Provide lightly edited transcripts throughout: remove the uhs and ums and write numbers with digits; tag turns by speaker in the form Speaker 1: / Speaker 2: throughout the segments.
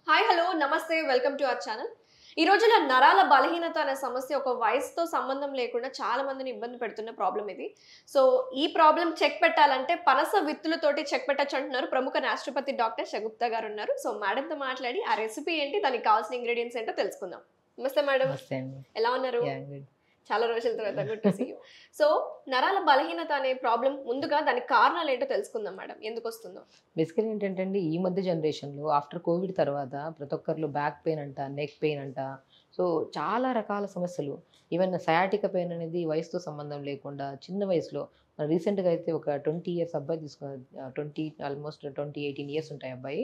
Speaker 1: Hi hello నమస్తే welcome to our channel. ఈ రోజుల్లో నరాల బలహీనత అనే సమస్య ఒక వయసుతో సంబంధం లేకుండా చాలా మందిని ఇబ్బంది పెడుతున్న ప్రాబ్లం ఇది. సో ఈ ప్రాబ్లం చెక్ పెట్టాలంటే పనస విత్తులతోటి చెక్ పెట్టొచ్చు అంటున్నారు ప్రముఖ న్యాచురోపతి డాక్టర్ షగుప్తా గారు ఉన్నారు. సో మేడంతో మాట్లాడి ఆ రెసిపీ ఏంటి, దానికి కావాల్సిన ఇంగ్రీడియంట్స్ ఏంటో తెలుసుకుందాం. నమస్తే మేడం,
Speaker 2: నమస్తే అండి.
Speaker 1: ఎలా ఉన్నారు?
Speaker 2: గుడ్.
Speaker 1: చాలా రోజుల తర్వాత good to see you. So నరాల బలహీనత అనే ప్రాబ్లం ముందుగా దానికి కారణాలు ఏంటో తెలుసుకుందాం మేడం, ఎందుకు వస్తుందో.
Speaker 2: బేసికలీ ఏంటంటే అండి, ఈ మధ్య జనరేషన్‌లో ఆఫ్టర్ కోవిడ్ తర్వాత ప్రతి ఒక్కరిలో బ్యాక్ పెయిన్ అంట, నెక్ పెయిన్ అంట, సో చాలా రకాల సమస్యలు. ఈవెన్ సయాటికా పెయిన్ అనేది వయసుతో సంబంధం లేకుండా చిన్న వయసులో రీసెంట్‌గా అయితే ఒక 20 ఇయర్స్ అబ్బాయి 20 ఆల్మోస్ట్ 18 ఇయర్స్ ఉంటాయి అబ్బాయి.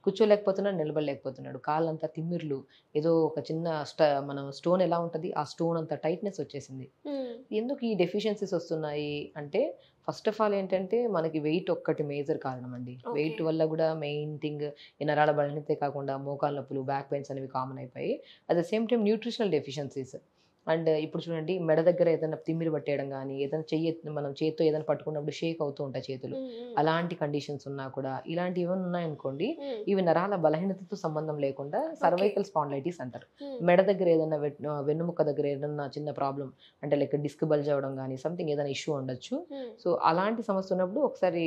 Speaker 2: కూర్చోలేకపోతున్నాడు, నిలబడలేకపోతున్నాడు. కాళ్ళంతా తిమ్మిర్లు, ఏదో ఒక చిన్న మనం స్టోన్ ఎలా ఉంటది, ఆ స్టోన్ అంత టైట్‌నెస్ వచ్చేసింది. ఎందుకు ఈ డెఫిషియన్సీస్ వస్తున్నాయి అంటే, ఫస్ట్ ఆఫ్ ఆల్ ఏంటంటే మనకి వెయిట్ ఒక్కటి మేజర్ కారణం అండి. వెయిట్ వల్ల కూడా మెయిన్ థింగ్ ఈ నరాల బలహీనతే కాకుండా మోకాళ్ళ నొప్పులు, బ్యాక్ పెయిన్స్ అనేవి కామన్ అయిపోయి. At the same time nutritional deficiencies. And ఇప్పుడు చూడండి, మెడ దగ్గర ఏదైనా తిమ్మిరి పట్టేయడం కానీ, ఏదైనా మనం చేత్తో ఏదైనా పట్టుకున్నప్పుడు షేక్ అవుతూ ఉంటాయి చేతులు. అలాంటి కండిషన్స్ ఉన్నా కూడా, ఇలాంటివి ఏమైనా ఉన్నాయనుకోండి, ఇవి నరాల బలహీనతతో సంబంధం లేకుండా సర్వైకల్ స్పాండిలైటిస్ అంటారు. మెడ దగ్గర ఏదైనా వెన్నుముక్క దగ్గర ఏదైనా చిన్న ప్రాబ్లం అంటే లైక్ డిస్క్ బల్జ్ అవ్వడం కానీ సంథింగ్ ఏదైనా ఇష్యూ ఉండొచ్చు. సో అలాంటి సమస్య ఉన్నప్పుడు ఒకసారి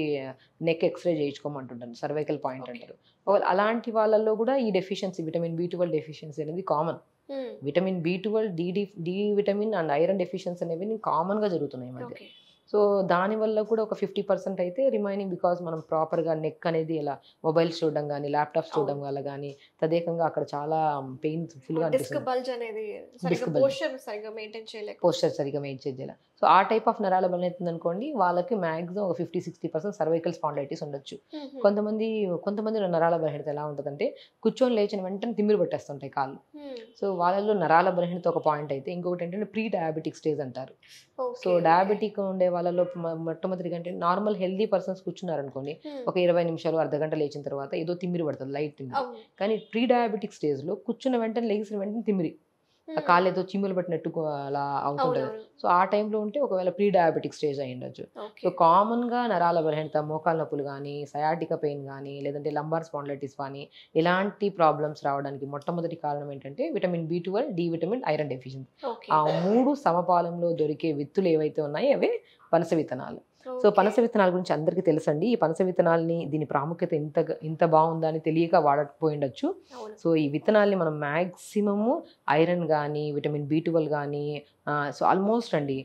Speaker 2: నెక్ ఎక్స్రే చేయించుకోమంటుంటాను, సర్వైకల్ పాయింట్ అంటారు. అలాంటి వాళ్ళల్లో కూడా ఈ డెఫిషియన్సీ, విటమిన్ B12 డెఫిషియన్సీ అనేది common. Vitamin B12, D vitamin and iron deficiency అనేవి కామన్గా జరుగుతున్నాయి ఈ మధ్య. సో దానివల్ల కూడా ఒక 50% అయితే రిమైనింగ్ బికాజ్ మనం ప్రాపర్గా నెక్ అనేది ఇలా మొబైల్స్ చూడడం కానీ, ల్యాప్టాప్స్ చూడడం వల్ల కానీ తదేకంగా అక్కడ చాలా పెయిన్ఫుల్గా అనిపిస్తుంది. పోస్చర్ సరిగా మెయింటైన్ చేయాలి. సో ఆ టైప్ ఆఫ్ నరాల బలహీనత అనుకోండి, వాళ్ళకి మ్యాక్సిమం ఒక 50-60% సర్వైకల్ స్పాండిలైటిస్ ఉండొచ్చు. కొంతమంది నరాల బలహీనత ఎలా ఉంటుందంటే, కూర్చొని లేచిన వెంటనే తిమ్మిరి పట్టేస్తుంటాయి కాళ్ళు. సో వాళ్ళలో నరాల బలహీనత ఒక పాయింట్ అయితే, ఇంకొకటి ఏంటంటే ప్రీ డయాబెటిక్ స్టేజ్ అంటారు. సో డయాబెటిక్ ఉండే వాళ్ళలో మొట్టమొదటిగా అంటే నార్మల్ హెల్దీ పర్సన్స్ కూర్చున్నారు అనుకోండి, ఒక 20 నిమిషాలు అర్ధగంట లేచిన తర్వాత ఏదో తిమ్మిరి పడుతుంది, లైట్ తిమ్మిరి. కానీ ప్రీ డయాబెటిక్ స్టేజ్లో కూర్చున్న వెంటనే లేచిన వెంటనే తిమ్మిరి, ఆ కాళ్ళు ఏదో చిమ్ములు పట్టినట్టు అలా అవుతుంటుంది. సో ఆ టైంలో ఉంటే ఒకవేళ ప్రీ డయాబెటిక్ స్టేజ్ అయి ఉండొచ్చు. సో కామన్గా నరాల బలహీనత, మోకాళ్ళ నొప్పులు కానీ, సయాటికా పెయిన్ కానీ, లేదంటే లంబార్ స్పాండిలైటిస్ కానీ ఇలాంటి ప్రాబ్లమ్స్ రావడానికి మొట్టమొదటి కారణం ఏంటంటే vitamin B12, D vitamin, iron deficiency. ఆ 3 సమపాలంలో దొరికే విత్తులు ఏవైతే ఉన్నాయో అవే పనస విత్తనాలు. సో పనస విత్తనాల గురించి అందరికీ తెలుసండి. ఈ పనస విత్తనాలని, దీని ప్రాముఖ్యత ఇంత బాగుందా అని తెలియక వాడకపోయిండొచ్చు. సో ఈ విత్తనాల్ని మనం మ్యాక్సిమము ఐరన్ కానీ, విటమిన్ B12 కానీ, సో ఆల్మోస్ట్ అండి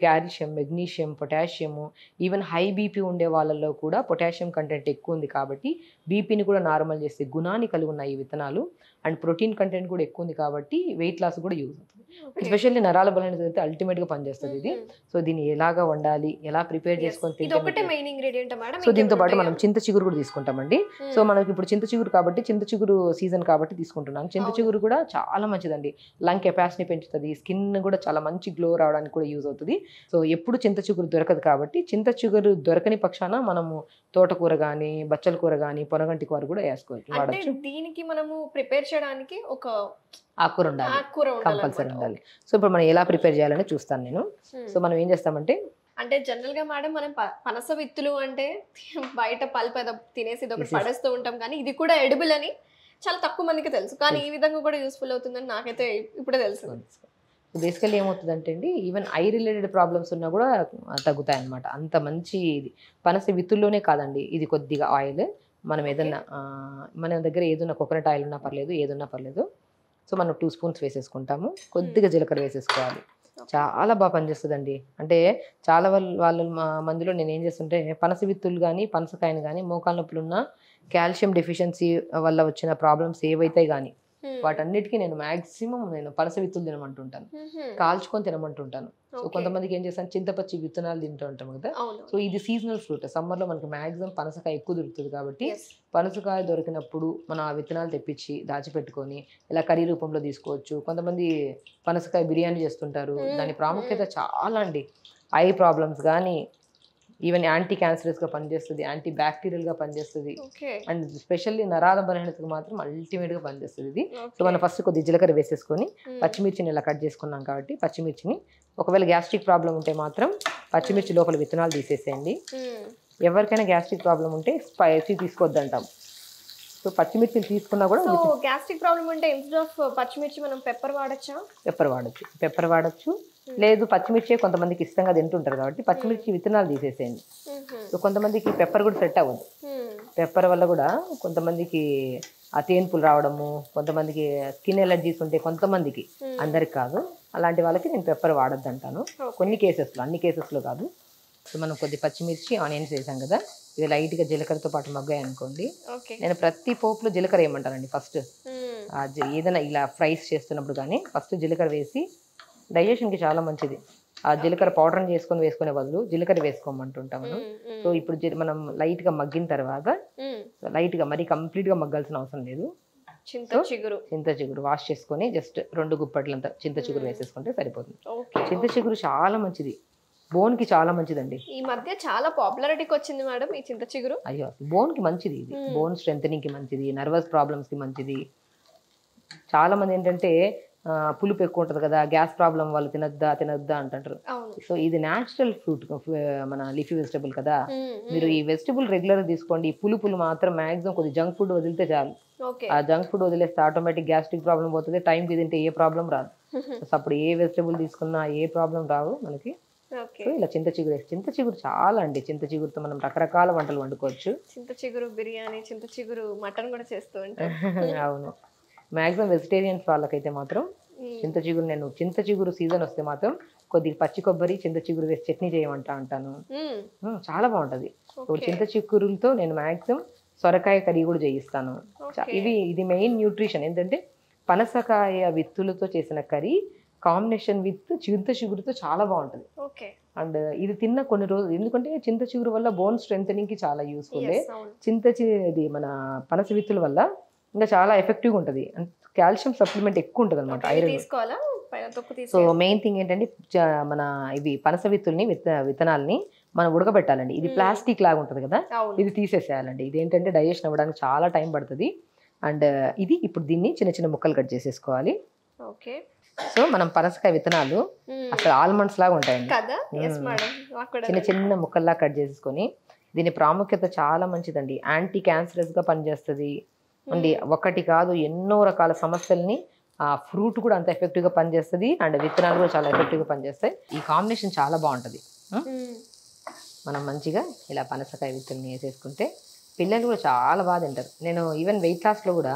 Speaker 2: calcium, magnesium, potassium, even high BP ఉండే వాళ్ళల్లో కూడా పొటాషియం కంటెంట్ ఎక్కువ ఉంది కాబట్టి బీపీని కూడా నార్మల్ చేసే గుణాన్ని కలిగి ఉన్నాయి ఈ విత్తనాలు. అండ్ ప్రోటీన్ కంటెంట్ కూడా ఎక్కువ ఉంది కాబట్టి వెయిట్ లాస్ కూడా యూజ్ అవుతుంది. ఎస్పెషల్లీ నరాల బలహీనత అయితే అల్టిమేట్గా పనిచేస్తుంది ఇది. సో దీన్ని ఎలాగా వండాలి, ఎలా ప్రిపేర్ చేసుకొని సో దీంతో పాటు మనం చింత చిగురు కూడా తీసుకుంటామండి. సో మనకి ఇప్పుడు చింత చిగురు కాబట్టి, చింత చిగురు సీజన్ కాబట్టి తీసుకుంటున్నాం. చింత చిగురు కూడా చాలా మంచిదండి, లంగ్ కెపాసిటీ పెంచుతుంది, స్కిన్ కూడా చాలా మంచి గ్లో రావడానికి కూడా యూజ్ అవుతుంది. సో ఎప్పుడు చింత చిగురు దొరకదు కాబట్టి, చింత చిగురు దొరకని పక్షాన మనము తోటకూర కానీ, బచ్చల కూర కానీ, పొనగంటి కూర కూడా వాడచ్చు.
Speaker 1: దీనికి మనము ప్రిపేర్ చేయడానికి ఒక
Speaker 2: ఆకుకూర ఉండాలి, కంపల్సరీ ఉండాలి. సో ఇప్పుడు మనం ఎలా ప్రిపేర్ చేయాలని చూస్తాను నేను. సో మనం ఏం చేస్తామంటే,
Speaker 1: అంటే జనరల్ గా మేడం మనం పనస విత్తులు అంటే బయట పల్ప్ ఏదో తినేసి ఒకటి పడేస్తూ ఉంటాం, కానీ ఇది కూడా ఎడిబుల్ అని చాలా తక్కువ మందికి తెలుసు. కానీ ఈ విధంగా కూడా యూస్ఫుల్ అవుతుందని నాకైతే ఇప్పుడే తెలుసు.
Speaker 2: బేసికల్లీ ఏమవుతుందంటే అండి, ఈవెన్ ఐ రిలేటెడ్ ప్రాబ్లమ్స్ ఉన్నా కూడా తగ్గుతాయి అన్నమాట. అంత మంచి ఇది పనస విత్తుల్లోనే కాదండి, ఇది కొద్దిగా ఆయిల్ మనం ఏదన్నా మన దగ్గర ఏదన్నా కోకోనట్ ఆయిల్ ఉన్నా పర్లేదు, ఏదున్నా పర్లేదు. సో మనం 2 స్పూన్స్ వేసేసుకుంటాము. కొద్దిగా జీలకర్ర వేసేసుకోవాలి. చాలా బాగా పనిచేస్తుందండి. అంటే చాలా వాళ్ళ మందిలో నేను ఏం చేస్తుంటే, పనస విత్తులు కానీ, పనసకాయను కానీ, మోకాళ్ళ నొప్పులు ఉన్న, కాల్షియం డెఫిషియన్సీ వల్ల వచ్చిన ప్రాబ్లమ్స్ ఏవైతే కానీ వాటన్నిటికీ నేను పనస విత్తులు తినమంటుంటాను, కాల్చుకొని తినమంటుంటాను. సో కొంతమందికి ఏం చేస్తాను, చింతపచ్చి విత్తనాలు తింటూ ఉంటాం కదా. సో ఇది సీజనల్ ఫ్రూట్, సమ్మర్లో మనకి మ్యాక్సిమం పనసకాయ ఎక్కువ దొరుకుతుంది కాబట్టి పనసకాయ దొరికినప్పుడు మనం ఆ విత్తనాలు తెప్పించి దాచిపెట్టుకొని ఇలా కర్రీ రూపంలో తీసుకోవచ్చు. కొంతమంది పనసకాయ బిర్యానీ చేస్తుంటారు. దాని ప్రాముఖ్యత చాలా అండి. ఐ ప్రాబ్లమ్స్ కానీ, ఈవెన్ యాంటీ క్యాన్సరస్గా పనిచేస్తుంది, యాంటీ బ్యాక్టీరియల్గా పనిచేస్తుంది, అండ్ స్పెషల్లీ నరాల బలహీనతకు మాత్రం అల్టిమేట్గా పనిచేస్తుంది ఇది. సో మనం ఫస్ట్ కొద్దిగా జీలకర్ర వేసేసుకొని, పచ్చిమిర్చిని ఇలా కట్ చేసుకున్నాం కాబట్టి పచ్చిమిర్చిని, ఒకవేళ గ్యాస్ట్రిక్ ప్రాబ్లం ఉంటే మాత్రం పచ్చిమిర్చి లోపల విత్తనాలు తీసేసేయండి. ఎవరికైనా గ్యాస్ట్రిక్ ప్రాబ్లం ఉంటే స్పైసీ తీసుకోవద్దంటాం. సో పచ్చిమిర్చిలు తీసుకున్నా కూడా
Speaker 1: సో గ్యాస్ట్రిక్ ప్రాబ్లం అంటే ఇన్స్టెడ్ ఆఫ్ పచ్చిమిర్చి మనం పెప్పర్ వాడచ్చా?
Speaker 2: పెప్పర్ వాడచ్చు. లేదు పచ్చిమిర్చి కొంతమందికి ఇష్టంగా తింటుంటారు కాబట్టి పచ్చిమిర్చి విత్తనాలు తీసేసేయండి. సో కొంతమందికి పెప్పర్ కూడా సెట్ అవ్వదు. పెప్పర్ వల్ల కూడా కొంతమందికి ఆ తేన్పులు రావడము, కొంతమందికి స్కిన్ ఎలర్జీస్ ఉంటాయి కొంతమందికి, అందరికి కాదు. అలాంటి వాళ్ళకి నేను పెప్పర్ వాడద్దు అంటాను కొన్ని కేసెస్లో, అన్ని కేసెస్లో కాదు. సో మనం కొద్ది పచ్చిమిర్చి ఆనియన్స్ వేసాం కదా, ఇది లైట్గా జీలకర్రతో పాటు మగ్గాయి అనుకోండి. నేను ప్రతి పోపులో జీలకర్ర వేయమంటానండి ఫస్ట్. ఏదైనా ఇలా ఫ్రైస్ చేస్తున్నప్పుడు కానీ ఫస్ట్ జీలకర్ర వేసి, డైజెషన్కి చాలా మంచిది. ఆ జీలకర్ర పౌడర్ని వేసుకునే బదులు జీలకర్ర వేసుకోమంటుంటాం మనం. సో ఇప్పుడు మనం మగ్గిన తర్వాత లైట్గా మరి కంప్లీట్గా మగ్గాల్సిన అవసరం లేదు. చింత చిగురు వాష్ చేసుకొని జస్ట్ 2 గుప్పట్లంతా చింత చిగురు వేసేసుకుంటే సరిపోతుంది. చింత చిగురు చాలా మంచిది, బోన్కి చాలా మంచిదండి.
Speaker 1: ఈ మధ్య చాలా పాపులారిటీకి వచ్చింది మేడం ఈ చింత చిగురు.
Speaker 2: అయ్యో బోన్కి మంచిది ఇది, బోన్ స్ట్రెంథనింగ్కి మంచిది, నర్వస్ ప్రాబ్లమ్స్కి మంచిది. చాలా మంది ఏంటంటే పులుపు ఎక్కువ ఉంటుంది కదా, గ్యాస్ ప్రాబ్లం వాళ్ళు తినద్దా అంటారు. సో ఇది న్యాచురల్ ఫ్రూట్, మన లీఫీ వెజిటబుల్ కదా. మీరు ఈ వెజిటబుల్ రెగ్యులర్గా తీసుకోండి. పులుపులు మాత్రం మాక్సిమం కొద్ది జంక్ ఫుడ్ వదిలితే చాలు. ఆ జంక్ ఫుడ్ వదిలేస్తే ఆటోమేటిక్ గ్యాస్ట్రిక్ ప్రాబ్లం పోతుంది, టైంకి తింటే ఏ ప్రాబ్లం రాదు. అప్పుడు ఏ వెజిటబుల్ తీసుకున్నా ఏ ప్రాబ్లం రావు మనకి. సో ఇలా చింత చిగురు చాలా అండి. చింత చిగురుతో మనం రకరకాల వంటలు వండుకోవచ్చు.
Speaker 1: చింత చిగురు బిర్యానీ, చింత చిగురు మటన్ కూడా చేస్తూ ఉంటాం.
Speaker 2: అవును, మాక్సిమం వెజిటేరియన్స్ వాళ్ళకైతే మాత్రం చింత చిగురు సీజన్ వస్తే మాత్రం కొద్దిగా పచ్చి కొబ్బరి చింత చిగురు వేసి చట్నీ అంటాను. చాలా బాగుంటది. చింత చిగురులతో నేను మాక్సిమం సొరకాయ కర్రీ కూడా చేయిస్తాను. ఇది మెయిన్ న్యూట్రిషన్ ఏంటంటే పనసకాయ విత్తులతో చేసిన కర్రీ కాంబినేషన్ విత్ చింత చిగురుతో చాలా బాగుంటది. అండ్ ఇది తిన్న కొన్ని రోజులు, ఎందుకంటే చింత చిగురు వల్ల బోన్ స్ట్రెంథనింగ్ కి చాలా యూస్ఫుల్. ఇది మన పనస విత్తుల వల్ల ఇంకా చాలా ఎఫెక్టివ్గా ఉంటుంది. కాల్షియం సప్లిమెంట్ ఎక్కువ ఉంటుంది అనమాట, ఐరన్. సో మెయిన్ థింగ్ ఏంటంటే మన ఇవి పనస విత్తుల్ని విత్తనాలని మనం ఉడకబెట్టాలండి. ఇది ప్లాస్టిక్ లాగా ఉంటుంది కదా, ఇది తీసేసేయాలండి. ఇది ఏంటంటే డైజెషన్ అవ్వడానికి చాలా టైం పడుతుంది. అండ్ ఇప్పుడు దీన్ని చిన్న చిన్న ముక్కలు కట్ చేసేసుకోవాలి. సో మనం పనసకాయ విత్తనాలు అసలు ఆల్మండ్స్ లాగా ఉంటాయండి, చిన్న చిన్న ముక్కల్లా కట్ చేసేసుకొని. దీని ప్రాముఖ్యత చాలా మంచిదండి, యాంటీ క్యాన్సరస్ గా పనిచేస్తుంది అండి. ఒకటి కాదు ఎన్నో రకాల సమస్యల్ని ఆ ఫ్రూట్ కూడా అంత ఎఫెక్టివ్గా పనిచేస్తుంది, అండ్ విత్తనాలు కూడా చాలా ఎఫెక్టివ్గా పనిచేస్తాయి. ఈ కాంబినేషన్ చాలా బాగుంటుంది. మనం మంచిగా ఇలా పనసకాయ విత్తుల్ని వేసేసుకుంటే పిల్లలు కూడా చాలా బాగా తింటారు. నేను ఈవెన్ వెయిట్ లాస్లో కూడా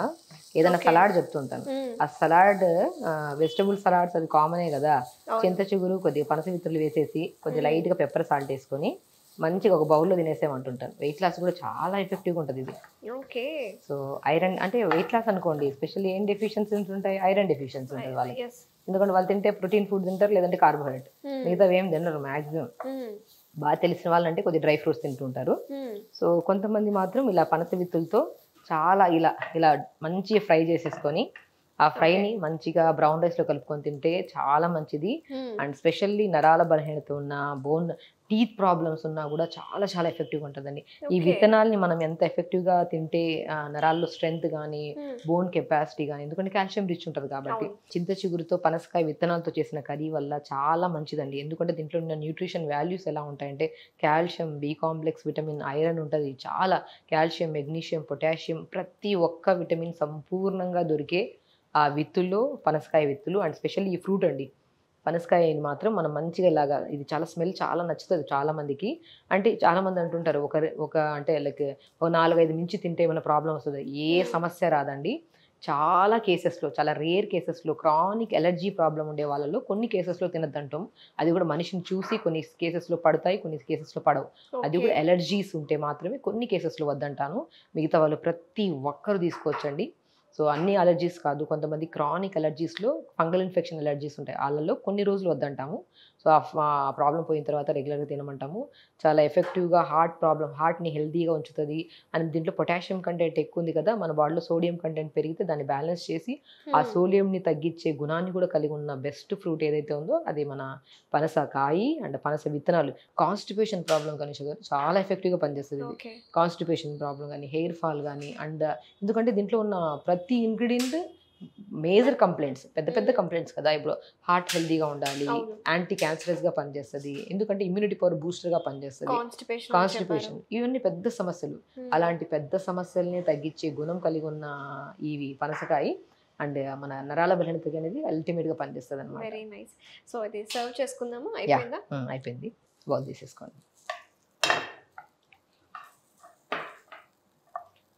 Speaker 2: ఏదైనా సలాడ్ చెప్తుంటాను. ఆ సలాడ్ వెజిటబుల్ సలాడ్స్ అది కామనే కదా. చింత చిగురు కొద్దిగా పనస విత్తులు వేసేసి కొద్దిగా లైట్గా పెప్పర్ సాల్ట్ వేసుకొని మంచిగా ఒక బౌల్లో తినేసేమంటుంటాను. వెయిట్ లాస్ కూడా చాలా ఎఫెక్టివ్గా ఉంటుంది ఇది. సో ఐరన్ అంటే వెయిట్ లాస్ అనుకోండి, స్పెషల్లీ ఏం డెఫిషియన్సీస్ ఉంటాయి, ఐరన్ డెఫిషియన్సీ ఉంటుంది వాళ్ళకి. ఎందుకంటే వాళ్ళు తింటే ప్రోటీన్ ఫుడ్ తింటారు, లేదంటే కార్బోహైడ్రేట్, మిగతా ఏం తినరు మాక్సిమం. బాగా తెలిసిన వాళ్ళంటే కొద్దిగా డ్రై ఫ్రూట్స్ తింటుంటారు. సో కొంతమంది మాత్రం ఇలా పనస విత్తులతో చాలా ఇలా మంచిగా ఫ్రై చేసేసుకొని ఆ ఫ్రైని మంచిగా బ్రౌన్ రైస్లో కలుపుకొని తింటే చాలా మంచిది. అండ్ స్పెషల్లీ నరాల బలహీనత ఉన్న, బోన్ టీత్ ప్రాబ్లమ్స్ ఉన్నా కూడా చాలా చాలా ఎఫెక్టివ్గా ఉంటుందండి. ఈ విత్తనాల్ని మనం ఎంత ఎఫెక్టివ్గా తింటే నరాల్లో స్ట్రెంగ్త్ కానీ బోన్ కెపాసిటీ కానీ, ఎందుకంటే కాల్షియం రిచ్ ఉంటుంది కాబట్టి. చింత చిగురుతో పనసకాయ విత్తనాలతో చేసిన కర్రీ వల్ల చాలా మంచిదండి. ఎందుకంటే దీంట్లో ఉన్న న్యూట్రిషన్ వాల్యూస్ ఎలా ఉంటాయంటే calcium, B complex, vitamin, iron ఉంటుంది. చాలా కాల్షియం, మెగ్నీషియం, పొటాషియం, ప్రతి ఒక్క విటమిన్ సంపూర్ణంగా దొరికే ఆ విత్తుల్లో పనసకాయ విత్తులు. అండ్ స్పెషల్లీ ఈ ఫ్రూట్ అండి, పనసకాయని మాత్రం మనం మంచిగా ఇలాగా, ఇది చాలా స్మెల్ చాలా నచ్చుతుంది చాలా మందికి. అంటే చాలా మంది అంటుంటారు ఒక అంటే లైక్ ఒక 4-5 మించి తింటే ఏమైనా ప్రాబ్లం వస్తుంది. ఏ సమస్య రాదండి. చాలా కేసెస్లో, చాలా రేర్ కేసెస్లో క్రానిక్ ఎలర్జీ ప్రాబ్లం ఉండే వాళ్ళలో కొన్ని కేసెస్లో తినద్దంటాం. అది కూడా మనిషిని చూసి కొన్ని కేసెస్లో పడతాయి, కొన్ని కేసెస్లో పడవు. అది కూడా ఎలర్జీస్ ఉంటే మాత్రమే కొన్ని కేసెస్లో వద్దంటాను. మిగతా వాళ్ళు ప్రతి ఒక్కరు తీసుకోవచ్చండి. సో అన్ని అలర్జీస్ కాదు, కొంతమంది క్రానిక్ అలర్జీస్లో ఫంగల్ ఇన్ఫెక్షన్ అలర్జీస్ ఉంటాయి, వాళ్ళలో కొన్ని రోజులు వద్దంటాము. సో ఆ ప్రాబ్లం పోయిన తర్వాత రెగ్యులర్గా తినమంటాము. చాలా ఎఫెక్టివ్గా హార్ట్ని హెల్తీగా ఉంచుతుంది. అండ్ దీంట్లో పొటాషియం కంటెంట్ ఎక్కువ ఉంది కదా, మన బాడీలో సోడియం కంటెంట్ పెరిగితే దాన్ని బ్యాలెన్స్ చేసి ఆ సోడియంని తగ్గించే గుణాన్ని కూడా కలిగి ఉన్న బెస్ట్ ఫ్రూట్ ఏదైతే ఉందో అది మన పనసకాయ అండ్ పనస విత్తనాలు. కాన్స్టిపేషన్ ప్రాబ్లం కానీ షుగర్ చాలా ఎఫెక్టివ్గా పనిచేస్తుంది. కాన్స్టిపేషన్ ప్రాబ్లం కానీ, హెయిర్ ఫాల్ కానీ, అండ్ ఎందుకంటే దీంట్లో ఉన్న ప్రతి ఇంగ్రీడియంట్ మేజర్ కంప్లైంట్స్, పెద్ద పెద్ద కంప్లైంట్స్ కదా. ఇప్పుడు హార్ట్ హెల్దీగా ఉండాలి, యాంటీ క్యాన్సరస్గా పనిచేస్తుంది, ఎందుకంటే ఇమ్యూనిటీ పవర్ బూస్టర్గా పనిచేస్తుంది, కాన్స్టిపేషన్, ఇవన్నీ పెద్ద సమస్యలు. అలాంటి పెద్ద సమస్యల్ని తగ్గించే గుణం కలిగి ఉన్న ఇవి పనసకాయ అండ్ మన నరాల బలహీనత అనేది అల్టిమేట్గా పనిచేస్తుంది అనమాట.
Speaker 1: Very nice. సో ఇది సర్వ్ చేసుకుందామా? అయిపోయిందా?
Speaker 2: అయిపోయింది. బౌల్ తీసేసుకోండి.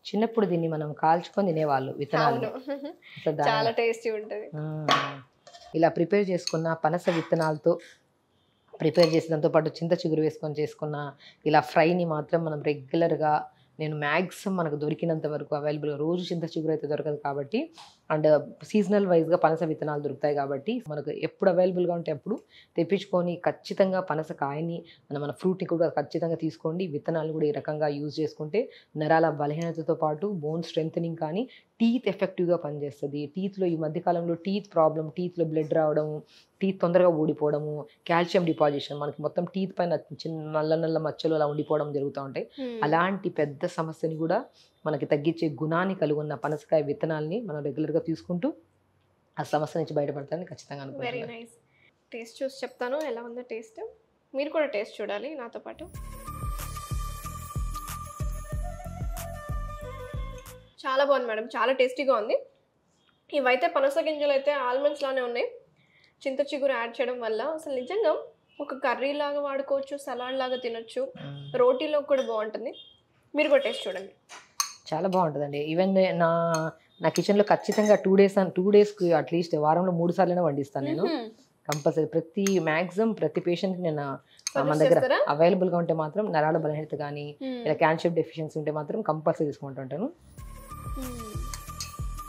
Speaker 2: చిన్నప్పుడు దీన్ని మనం కాల్చుకొని తినేవాళ్ళు విత్తనాలు.
Speaker 1: చాలా టేస్టీ ఉంటుంది.
Speaker 2: ఇలా ప్రిపేర్ చేసుకున్న పనస విత్తనాలతో ప్రిపేర్ చేసి దాంతో పాటు చింత చిగురు వేసుకొని చేసుకున్న ఇలా ఫ్రైని మాత్రం మనం రెగ్యులర్గా, నేను మ్యాక్సిమం మనకు దొరికినంత వరకు అవైలబుల్గా, రోజు చింత చిగురు అయితే దొరకదు కాబట్టి, అండ్ సీజనల్ వైజ్గా పనస విత్తనాలు దొరుకుతాయి కాబట్టి మనకు ఎప్పుడు అవైలబుల్గా ఉంటే అప్పుడు తెప్పించుకొని ఖచ్చితంగా పనస కాయని మన ఫ్రూట్ని కూడా ఖచ్చితంగా తీసుకోండి. విత్తనాలు కూడా ఈ రకంగా యూజ్ చేసుకుంటే నరాల బలహీనతతో పాటు బోన్ స్ట్రెంథనింగ్ కానీ టీత్ ఎఫెక్టివ్గా పనిచేస్తుంది. టీత్లో ఈ మధ్యకాలంలో టీత్ ప్రాబ్లం, టీత్లో బ్లడ్ రావడము, టీత్ తొందరగా ఊడిపోవడము, కాల్షియం డిపాజిషన్, మనకి మొత్తం టీత్ పైన చిన్న నల్ల నల్ల మచ్చలు అలా ఉండిపోవడం జరుగుతూ ఉంటాయి. అలాంటి పెద్ద సమస్యని కూడా మనకి తగ్గించే గుణాన్ని కలిగి ఉన్న పనసకాయ విత్తనాల్ని మనం రెగ్యులర్గా తీసుకుంటూ ఆ సమస్య నుంచి బయటపడతారని ఖచ్చితంగా
Speaker 1: వెరీ
Speaker 2: అనుకుంటున్నాను.
Speaker 1: నైస్. టేస్ట్ చూసి చెప్తాను ఎలా ఉందో టేస్ట్. మీరు కూడా టేస్ట్ చూడాలి నాతో పాటు. చాలా బాగుంది మేడం, చాలా టేస్టీగా ఉంది. ఇవైతే పనస గింజలు అయితే ఆల్మండ్స్ లానే ఉన్నాయి. చింత చిగురు యాడ్ చేయడం వల్ల అసలు నిజంగా ఒక కర్రీ లాగా వాడుకోవచ్చు, సలాడ్ లాగా తినొచ్చు, రోటీలో కూడా బాగుంటుంది. మీరు కూడా టేస్ట్ చూడండి.
Speaker 2: చాలా బాగుంటుందండి. ఈవెన్ నా కిచెన్లో ఖచ్చితంగా 2 డేస్కి అట్లీస్ట్ వారంలో 3 సార్లైనా వండిస్తాను నేను కంపల్సరీ. మ్యాక్సిమం ప్రతి పేషెంట్కి నేను మన దగ్గర అవైలబుల్గా ఉంటే మాత్రం నరాల బలహీనత కానీ ఇలా కాల్షియం డెఫిషియన్సీ ఉంటే మాత్రం కంపల్సరీ తీసుకుంటుంటాను.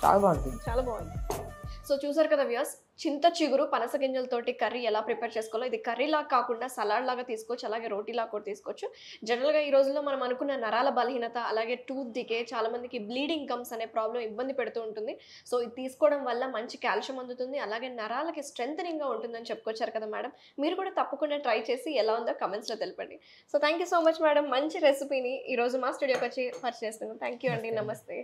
Speaker 2: చాలా బాగుంటుంది.
Speaker 1: చాలా బాగుంది. సో చూసారు కదా వ్యూయర్స్, చింత చిగురు పనస గింజలతోటి కర్రీ ఎలా ప్రిపేర్ చేసుకోవాలో. ఇది కర్రీ లాగా కాకుండా సలాడ్ లాగా తీసుకోవచ్చు, అలాగే రోటీ లాగా కూడా తీసుకోవచ్చు. జనరల్గా ఈ రోజుల్లో మనం అనుకున్న నరాల బలహీనత, అలాగే టూత్ డికే, చాలా మందికి బ్లీడింగ్ గమ్స్ అనే ప్రాబ్లం ఇబ్బంది పెడుతూ ఉంటుంది. సో ఇది తీసుకోవడం వల్ల మంచి కాల్షియం అందుతుంది, అలాగే నరాలకి స్ట్రెంథనింగ్గా ఉంటుందని చెప్పుకొచ్చారు కదా మేడం. మీరు కూడా తప్పకుండా ట్రై చేసి ఎలా ఉందో కమెంట్స్లో తెలపండి. So thank you so much madam, మంచి రెసిపీని ఈరోజు మా స్టూడియోకి వచ్చి పరిచయం చేస్తున్నాను. థ్యాంక్ యూ అండి, నమస్తే.